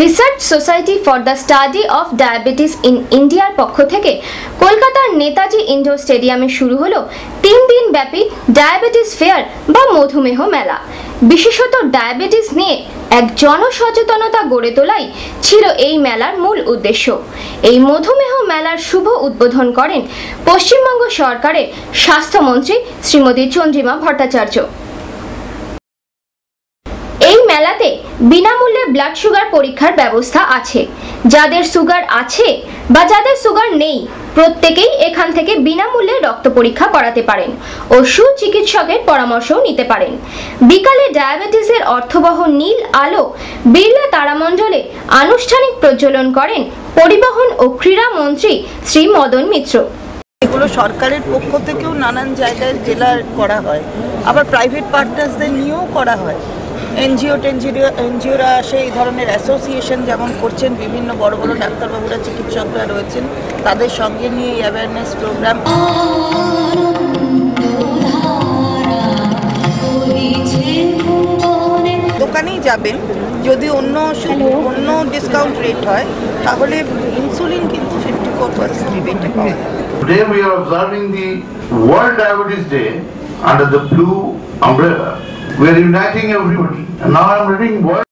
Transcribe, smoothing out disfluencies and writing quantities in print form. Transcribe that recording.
Research society for the study of diabetes in ইন্ডিয়ার পক্ষ থেকে কলকাতার নেতাজি ইন্ডোর স্টেডিয়ামে শুরু হলো 3 দিন ব্যাপী ডায়াবেটিস ফেয়ার বা মধুমেহ মেলা। বিশেষত ডায়াবেটিস নিয়ে এক জনসচেতনতা গড়ে তোলাই ছিল এই মেলার মূল উদ্দেশ্য। এই মধুমেহ মেলার শুভ উদ্বোধন করেন পশ্চিমবঙ্গ সরকারের স্বাস্থ্যমন্ত্রী শ্রীমতী চন্দ্রিমা ভট্টাচার্য। এই মেলাতে বিনামূল্যে ব্লাড সুগার পরীক্ষার ব্যবস্থা আছে। যাদের সুগার আছে বা যাদের সুগার নেই প্রত্যেকেই এখান থেকে বিনামূল্যে রক্ত পরীক্ষা করাতে পারেন ও সুচিকিৎসকের পরামর্শও নিতে পারেন। বিকালে ডায়াবেটিসের অর্থবহ নীল আলো বিড়লা তারামণ্ডলে আনুষ্ঠানিক প্রজ্বলন করেন পরিবহন ও ক্রীড়া মন্ত্রী শ্রী মদন মিত্র। এগুলো সরকারের পক্ষ থেকেও নানান জায়গায় জেলার করা হয়, আবার প্রাইভেট পার্টনার্সদের নিয়েও করা হয়। এনজিওরা আসে, এই ধরনের অ্যাসোসিয়েশন যেমন করছেন, বিভিন্ন বড় বড় ডাক্তারবাবুরা চিকিৎসকরা রয়েছেন, তাদের সঙ্গে নিয়ে এই অ্যাওয়ারনেস প্রোগ্রাম। দোকানেই যাবেন, যদি অন্য ডিসকাউন্ট রেট হয় তাহলে ইনসুলিন কিন্তু 54% রিবেটে পাওয়া যায়। Today we are observing the World Diabetes Day under the blue umbrella. We are uniting everybody. And now I am reading World